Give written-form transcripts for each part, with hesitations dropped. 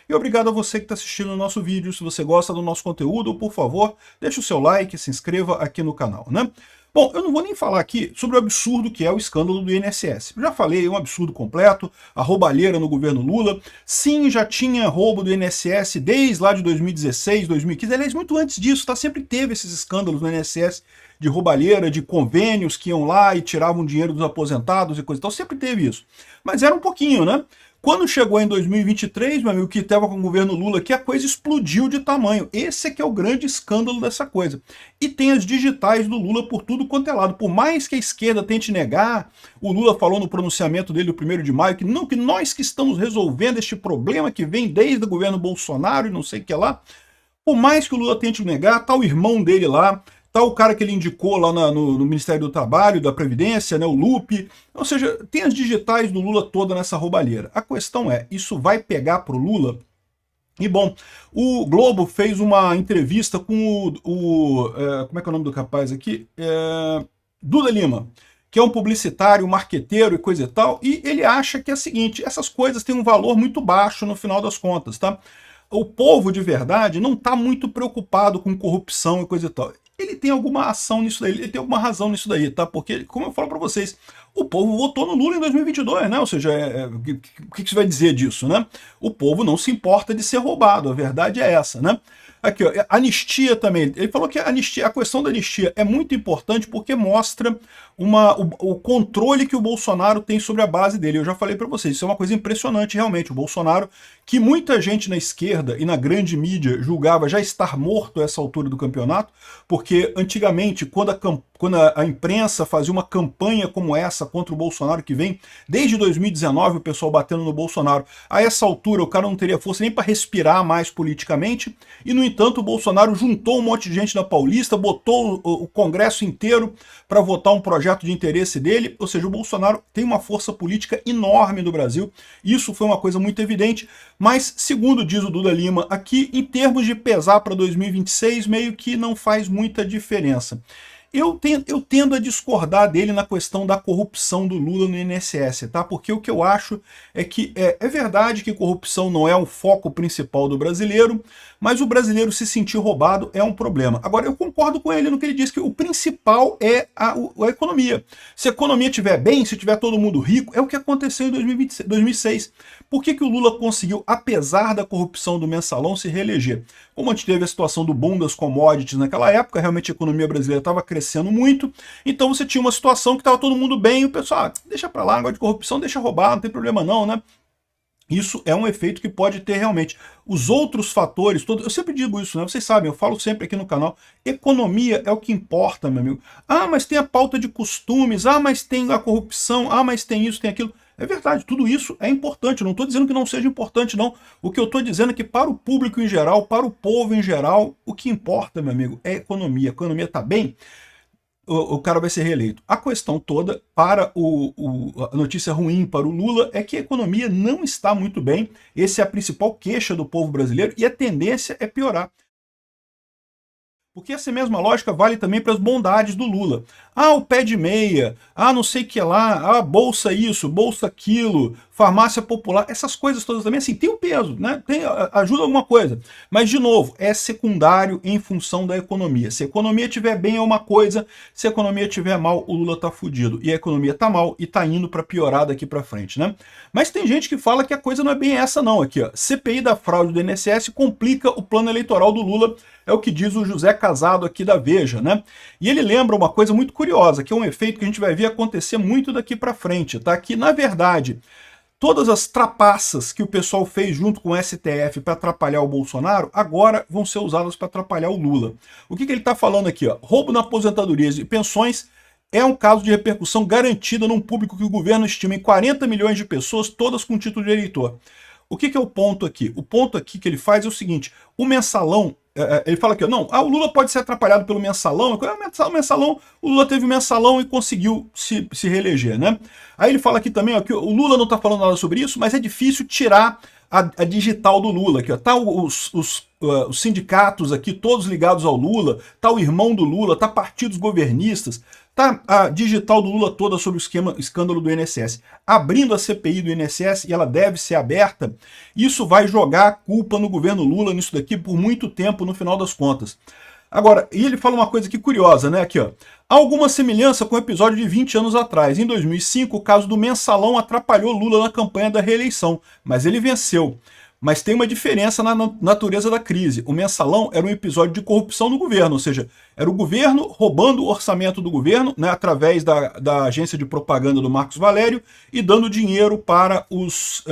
E obrigado a você que está assistindo o nosso vídeo. Se você gosta do nosso conteúdo, por favor, deixe o seu like, se inscreva aqui no canal, né? Bom, eu não vou nem falar aqui sobre o absurdo que é o escândalo do INSS. Já falei, é um absurdo completo, a roubalheira no governo Lula. Sim, já tinha roubo do INSS desde lá de 2016, 2015. Aliás, muito antes disso, tá? Sempre teve esses escândalos no INSS de roubalheira, de convênios que iam lá e tiravam dinheiro dos aposentados e coisa e tal. Sempre teve isso. Mas era um pouquinho, né? Quando chegou em 2023, meu amigo, que estava com o governo Lula, que a coisa explodiu de tamanho. Esse é que é o grande escândalo dessa coisa. E tem as digitais do Lula por tudo quanto é lado. Por mais que a esquerda tente negar, o Lula falou no pronunciamento dele do 1º de maio que não, que nós que estamos resolvendo este problema que vem desde o governo Bolsonaro e não sei o que lá. Por mais que o Lula tente negar, tá o irmão dele lá, tá o cara que ele indicou lá no Ministério do Trabalho, da Previdência, né, o Lupe. Ou seja, tem as digitais do Lula toda nessa roubalheira. A questão é, isso vai pegar pro Lula? E bom, o Globo fez uma entrevista com como é que é o nome do rapaz aqui? Duda Lima, que é um publicitário, um marqueteiro e coisa e tal, e ele acha que é o seguinte, essas coisas têm um valor muito baixo no final das contas, tá? O povo de verdade não está muito preocupado com corrupção e coisa e tal. Ele tem alguma ação nisso daí, ele tem alguma razão nisso daí, tá? Porque, como eu falo para vocês, o povo votou no Lula em 2022, né? Ou seja, o que você vai dizer disso, né? O povo não se importa de ser roubado, a verdade é essa, né? Aqui, ó, anistia também. Ele falou que a questão da anistia é muito importante porque mostra o controle que o Bolsonaro tem sobre a base dele. Eu já falei para vocês, isso é uma coisa impressionante realmente. O Bolsonaro, que muita gente na esquerda e na grande mídia julgava já estar morto a essa altura do campeonato, porque antigamente, quando a imprensa fazia uma campanha como essa contra o Bolsonaro, que vem desde 2019 o pessoal batendo no Bolsonaro, a essa altura o cara não teria força nem para respirar mais politicamente, e no entanto o Bolsonaro juntou um monte de gente da Paulista, botou o Congresso inteiro para votar um projeto de interesse dele, ou seja, o Bolsonaro tem uma força política enorme no Brasil, isso foi uma coisa muito evidente, mas segundo diz o Duda Lima, aqui em termos de pesar para 2026, meio que não faz muita diferença. Eu tendo a discordar dele na questão da corrupção do Lula no INSS, tá? Porque o que eu acho é que é verdade que corrupção não é o foco principal do brasileiro, mas o brasileiro se sentir roubado é um problema. Agora, eu concordo com ele no que ele diz que o principal é a economia. Se a economia estiver bem, se tiver todo mundo rico, é o que aconteceu em 2006. Por que o Lula conseguiu, apesar da corrupção do mensalão, se reeleger? Como a gente teve a situação do boom das commodities naquela época, realmente a economia brasileira estava crescendo muito, então você tinha uma situação que estava todo mundo bem, e o pessoal, deixa pra lá, negócio de corrupção, deixa roubar, não tem problema não, né? Isso é um efeito que pode ter realmente. Os outros fatores, eu sempre digo isso, né? Vocês sabem, eu falo sempre aqui no canal, economia é o que importa, meu amigo. Ah, mas tem a pauta de costumes, ah, mas tem a corrupção, ah, mas tem isso, tem aquilo. É verdade, tudo isso é importante, eu não estou dizendo que não seja importante, não. O que eu estou dizendo é que para o público em geral, para o povo em geral, o que importa, meu amigo, é a economia. A economia está bem, o cara vai ser reeleito. A questão toda, para a notícia ruim para o Lula, é que a economia não está muito bem. Essa é a principal queixa do povo brasileiro e a tendência é piorar. Porque essa mesma lógica vale também para as bondades do Lula. Ah, o pé de meia, ah, não sei o que lá, ah, bolsa isso, bolsa aquilo, farmácia popular, essas coisas todas também, assim, tem um peso, né? Ajuda alguma coisa. Mas, de novo, é secundário em função da economia. Se a economia estiver bem é uma coisa, se a economia estiver mal, o Lula tá fudido. E a economia tá mal e tá indo para piorar daqui para frente, né? Mas tem gente que fala que a coisa não é bem essa não, aqui, ó. CPI da fraude do INSS complica o plano eleitoral do Lula, é o que diz o José Casado aqui da Veja, né? E ele lembra uma coisa muito curiosa, que é um efeito que a gente vai ver acontecer muito daqui para frente, tá? Que, na verdade, todas as trapaças que o pessoal fez junto com o STF para atrapalhar o Bolsonaro, agora vão ser usadas para atrapalhar o Lula. O que ele está falando aqui? Ó? Roubo na aposentadoria e pensões é um caso de repercussão garantida num público que o governo estima em 40 milhões de pessoas, todas com título de eleitor. O que é o ponto aqui? O ponto aqui que ele faz é o seguinte, o mensalão, ele fala aqui, não, o Lula pode ser atrapalhado pelo mensalão, o mensalão, o Lula teve o mensalão e conseguiu se reeleger, né? Aí ele fala aqui também, ó, que o Lula não está falando nada sobre isso, mas é difícil tirar a digital do Lula, aqui, ó. Tá os sindicatos aqui, todos ligados ao Lula, tá o irmão do Lula, tá partidos governistas, tá a digital do Lula toda sobre o escândalo do INSS. Abrindo a CPI do INSS, e ela deve ser aberta, isso vai jogar a culpa no governo Lula nisso daqui por muito tempo, no final das contas. Agora, e ele fala uma coisa aqui curiosa, né? Aqui, ó. Há alguma semelhança com o episódio de 20 anos atrás. Em 2005, o caso do mensalão atrapalhou Lula na campanha da reeleição, mas ele venceu. Mas tem uma diferença na natureza da crise. O mensalão era um episódio de corrupção no governo, ou seja, era o governo roubando o orçamento do governo, né, através da agência de propaganda do Marcos Valério e dando dinheiro para os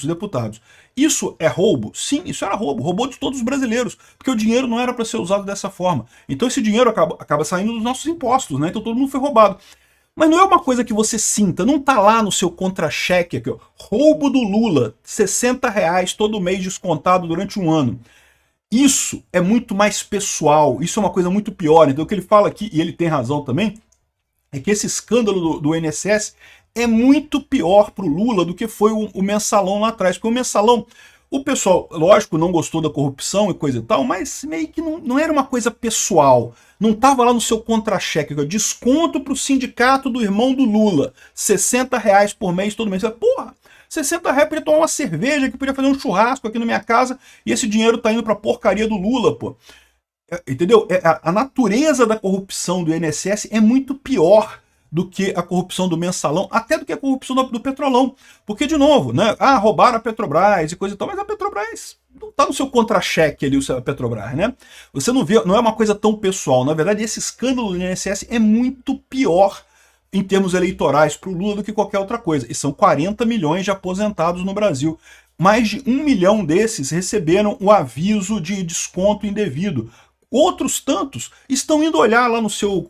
deputados. Isso é roubo? Sim, isso era roubo. Roubou de todos os brasileiros, porque o dinheiro não era para ser usado dessa forma. Então esse dinheiro acaba saindo dos nossos impostos, né? Então todo mundo foi roubado. Mas não é uma coisa que você sinta, não tá lá no seu contra-cheque aqui, ó. Roubo do Lula, R$60 todo mês descontado durante um ano. Isso é muito mais pessoal, isso é uma coisa muito pior. Então o que ele fala aqui, e ele tem razão também, é que esse escândalo do INSS é muito pior para o Lula do que foi o mensalão lá atrás. Porque o mensalão, o pessoal, lógico, não gostou da corrupção e coisa e tal, mas meio que não era uma coisa pessoal. Não estava lá no seu contra-cheque. Desconto para o sindicato do irmão do Lula. R$60 por mês, todo mês. Porra, R$60 podia tomar uma cerveja, que podia fazer um churrasco aqui na minha casa, e esse dinheiro tá indo para a porcaria do Lula, pô. Entendeu? A natureza da corrupção do INSS é muito pior do que a corrupção do mensalão, até do que a corrupção do Petrolão. Porque, de novo, né? Roubaram a Petrobras e coisa e tal, mas a Petrobras não está no seu contra-cheque ali, a Petrobras, né? Você não vê, não é uma coisa tão pessoal. Na verdade, esse escândalo do INSS é muito pior em termos eleitorais para o Lula do que qualquer outra coisa. E são 40 milhões de aposentados no Brasil. Mais de 1 milhão desses receberam o aviso de desconto indevido. Outros tantos estão indo olhar lá no seu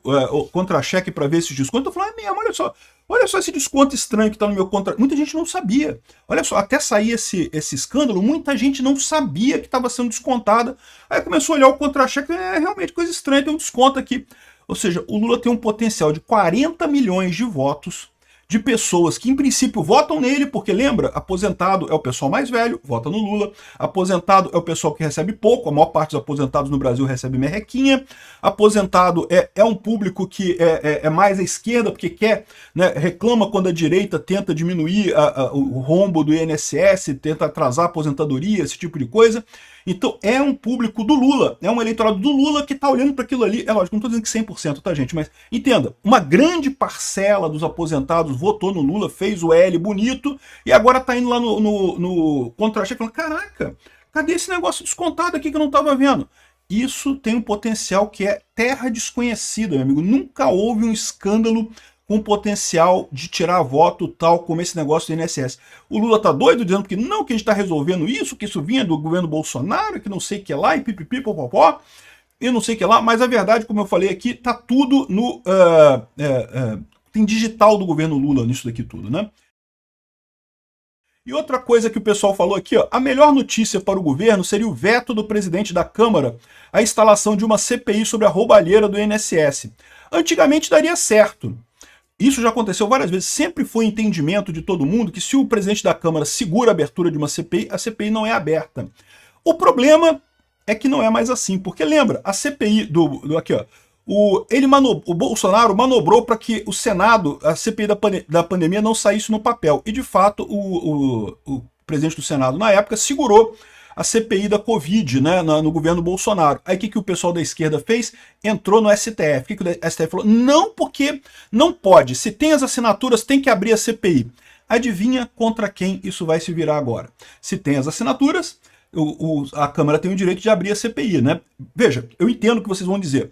contra-cheque para ver esses descontos. Eu falo, é mesmo, olha só esse desconto estranho que está no meu contra. Muita gente não sabia. Olha só, até sair esse escândalo, muita gente não sabia que estava sendo descontada. Aí começou a olhar o contra-cheque, realmente coisa estranha, tem um desconto aqui. Ou seja, o Lula tem um potencial de 40 milhões de votos de pessoas que, em princípio, votam nele, porque, lembra, aposentado é o pessoal mais velho, vota no Lula, aposentado é o pessoal que recebe pouco, a maior parte dos aposentados no Brasil recebe merrequinha, aposentado é um público que é mais à esquerda, porque quer, né, reclama quando a direita tenta diminuir o rombo do INSS, tenta atrasar a aposentadoria, esse tipo de coisa. Então é um público do Lula, é um eleitorado do Lula que está olhando para aquilo ali. É lógico, não estou dizendo que 100%, tá, gente? Mas entenda, uma grande parcela dos aposentados votou no Lula, fez o L bonito, e agora está indo lá no contra-cheque falando, caraca, cadê esse negócio descontado aqui que eu não estava vendo? Isso tem um potencial que é terra desconhecida, meu amigo. Nunca houve um escândalo com potencial de tirar voto tal como esse negócio do INSS. O Lula tá doido dizendo que não, que a gente tá resolvendo isso, que isso vinha do governo Bolsonaro, que não sei o que lá, e pipipi, popopó, e não sei o que lá, mas a verdade, como eu falei aqui, tá tudo no... tem digital do governo Lula nisso daqui tudo, né? E outra coisa que o pessoal falou aqui, ó, a melhor notícia para o governo seria o veto do presidente da Câmara à instalação de uma CPI sobre a roubalheira do INSS. Antigamente daria certo. Isso já aconteceu várias vezes, sempre foi entendimento de todo mundo que se o presidente da Câmara segura a abertura de uma CPI, a CPI não é aberta. O problema é que não é mais assim, porque lembra, a CPI aqui, ó, o Bolsonaro manobrou para que o Senado, a CPI da pandemia não saísse no papel, e de fato o presidente do Senado na época segurou a CPI da Covid, né, no governo Bolsonaro. Aí o que o pessoal da esquerda fez? Entrou no STF. O que o STF falou? Não, porque não pode. Se tem as assinaturas, tem que abrir a CPI. Adivinha contra quem isso vai se virar agora? Se tem as assinaturas, a Câmara tem o direito de abrir a CPI, né? Veja, eu entendo o que vocês vão dizer.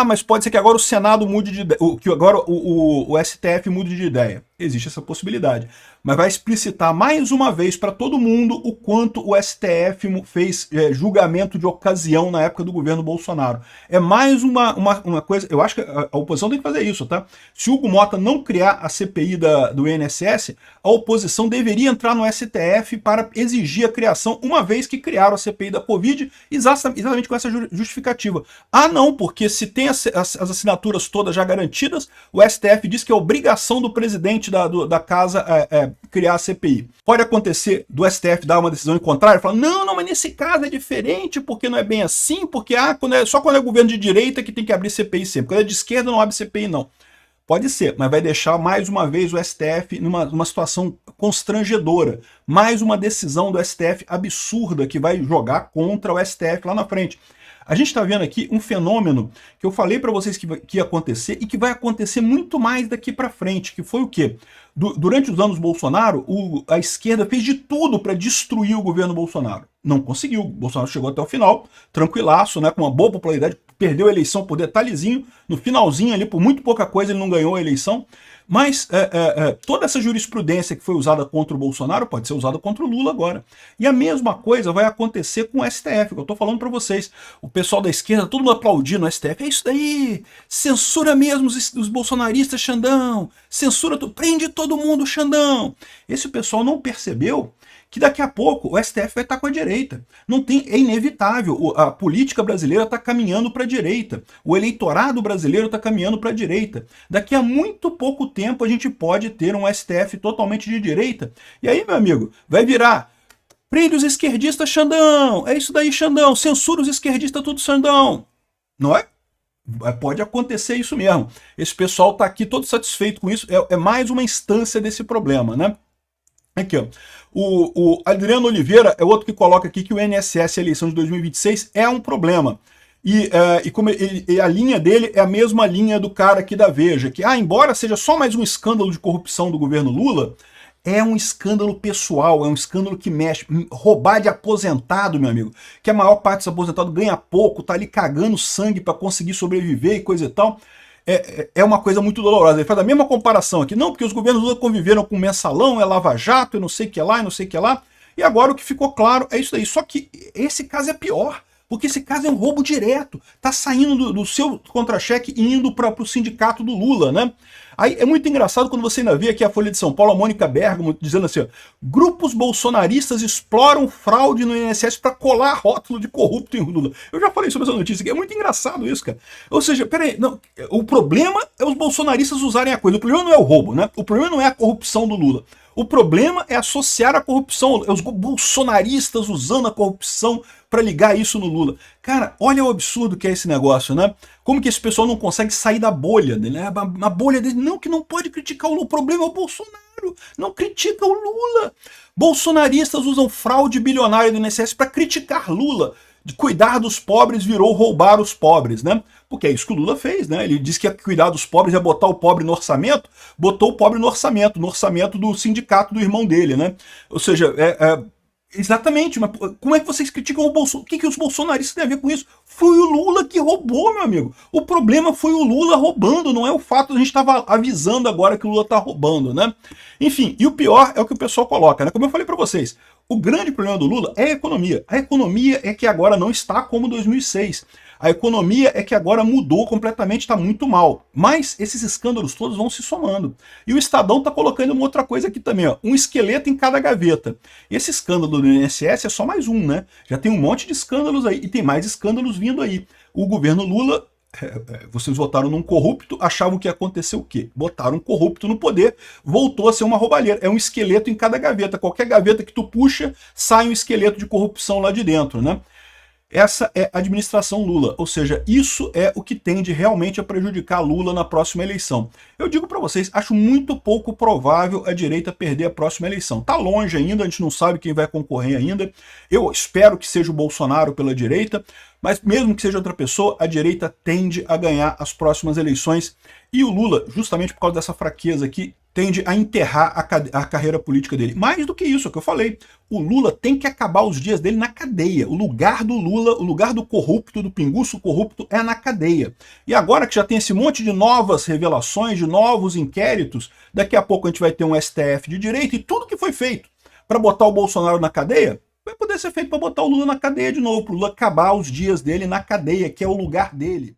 Mas pode ser que agora o Senado mude de ideia, que agora o STF mude de ideia. Existe essa possibilidade. Mas vai explicitar mais uma vez para todo mundo o quanto o STF fez julgamento de ocasião na época do governo Bolsonaro. É mais uma coisa, eu acho que a oposição tem que fazer isso, tá? Se o Hugo Mota não criar a CPI do INSS, a oposição deveria entrar no STF para exigir a criação, uma vez que criaram a CPI da Covid, exatamente com essa justificativa. Não, porque se tem as assinaturas todas já garantidas, o STF diz que é obrigação do presidente presidente da casa criar a CPI. Pode acontecer do STF dar uma decisão em contrário, falar, não, mas nesse caso é diferente, porque não é bem assim, porque só quando é governo de direita que tem que abrir CPI sempre. Quando é de esquerda não abre CPI, não. Pode ser, mas vai deixar mais uma vez o STF numa situação constrangedora. Mais uma decisão do STF absurda que vai jogar contra o STF lá na frente. A gente está vendo aqui um fenômeno que eu falei para vocês que ia acontecer e que vai acontecer muito mais daqui para frente, que foi o quê? Durante os anos Bolsonaro, a esquerda fez de tudo para destruir o governo Bolsonaro. Não conseguiu. O Bolsonaro chegou até o final, tranquilaço, né, com uma boa popularidade, perdeu a eleição por detalhezinho, no finalzinho ali, por muito pouca coisa, ele não ganhou a eleição. Mas toda essa jurisprudência que foi usada contra o Bolsonaro pode ser usada contra o Lula agora. E a mesma coisa vai acontecer com o STF, que eu estou falando para vocês. O pessoal da esquerda, todo mundo aplaudindo o STF. É isso daí, censura mesmo os bolsonaristas, Xandão. Censura, prende todo mundo, Xandão. Esse pessoal não percebeu que daqui a pouco o STF vai estar com a direita. Não tem, é inevitável. A política brasileira está caminhando para a direita. O eleitorado brasileiro está caminhando para a direita. Daqui a muito pouco tempo a gente pode ter um STF totalmente de direita. E aí, meu amigo, vai virar... Prende os esquerdistas, Xandão. É isso daí, Xandão. Censura os esquerdistas, tudo, Xandão. Não é? Pode acontecer isso mesmo. Esse pessoal está aqui todo satisfeito com isso. É mais uma instância desse problema, né? Aqui, ó. O Adriano Oliveira é outro que coloca aqui que o INSS, a eleição de 2026, é um problema. E a linha dele é a mesma linha do cara aqui da Veja, que, embora seja só mais um escândalo de corrupção do governo Lula, é um escândalo pessoal, é um escândalo que mexe. Roubar de aposentado, meu amigo, que a maior parte dos aposentados ganha pouco, tá ali cagando sangue para conseguir sobreviver e coisa e tal. É uma coisa muito dolorosa. Ele faz a mesma comparação aqui. Não, porque os governos Lula conviveram com mensalão, Lava Jato, e não sei o que lá, e não sei o que lá. E agora o que ficou claro é isso daí. Só que esse caso é pior, porque esse caso é um roubo direto. Tá saindo do seu contra-cheque e indo para o sindicato do Lula, né? Aí é muito engraçado quando você ainda vê aqui a Folha de São Paulo, a Mônica Bergamo, dizendo assim, ó, grupos bolsonaristas exploram fraude no INSS para colar rótulo de corrupto em Lula. Eu já falei sobre essa notícia aqui, é muito engraçado isso, cara. Ou seja, peraí, não, o problema é os bolsonaristas usarem a coisa, o problema não é o roubo, né? O problema não é a corrupção do Lula. O problema é associar a corrupção, os bolsonaristas usando a corrupção para ligar isso no Lula. Cara, olha o absurdo que é esse negócio, né? Como que esse pessoal não consegue sair da bolha dele, né? A bolha dele, não, que não pode criticar o Lula, o problema é o Bolsonaro, não critica o Lula. Bolsonaristas usam fraude bilionária do INSS para criticar Lula. De cuidar dos pobres virou roubar os pobres, né? Porque é isso que o Lula fez, né? Ele disse que ia cuidar dos pobres, ia botar o pobre no orçamento, botou o pobre no orçamento do sindicato do irmão dele, né? Ou seja, exatamente, mas como é que vocês criticam o Bolsonaro? O que os bolsonaristas têm a ver com isso? Foi o Lula que roubou, meu amigo. O problema foi o Lula roubando, não é o fato de a gente estava avisando agora que o Lula está roubando, né? Enfim, e o pior é o que o pessoal coloca, né? Como eu falei para vocês, o grande problema do Lula é a economia. A economia é que agora não está como 2006. A economia é que agora mudou completamente, está muito mal. Mas esses escândalos todos vão se somando. E o Estadão está colocando uma outra coisa aqui também, ó, um esqueleto em cada gaveta. Esse escândalo do INSS é só mais um, né? Já tem um monte de escândalos aí, e tem mais escândalos vindo aí. O governo Lula, vocês votaram num corrupto, achavam que ia acontecer o quê? Botaram um corrupto no poder, voltou a ser uma roubalheira. É um esqueleto em cada gaveta. Qualquer gaveta que tu puxa, sai um esqueleto de corrupção lá de dentro, né? Essa é a administração Lula, ou seja, isso é o que tende realmente a prejudicar Lula na próxima eleição. Eu digo para vocês, acho muito pouco provável a direita perder a próxima eleição. Tá longe ainda, a gente não sabe quem vai concorrer ainda. Eu espero que seja o Bolsonaro pela direita, mas mesmo que seja outra pessoa, a direita tende a ganhar as próximas eleições. E o Lula, justamente por causa dessa fraqueza aqui, tende a enterrar a carreira política dele. Mais do que isso, é o que eu falei. O Lula tem que acabar os dias dele na cadeia. O lugar do Lula, o lugar do corrupto, do pinguço corrupto, é na cadeia. E agora que já tem esse monte de novas revelações, de novos inquéritos, daqui a pouco a gente vai ter um STF de direita e tudo que foi feito para botar o Bolsonaro na cadeia, vai poder ser feito para botar o Lula na cadeia de novo, para o Lula acabar os dias dele na cadeia, que é o lugar dele.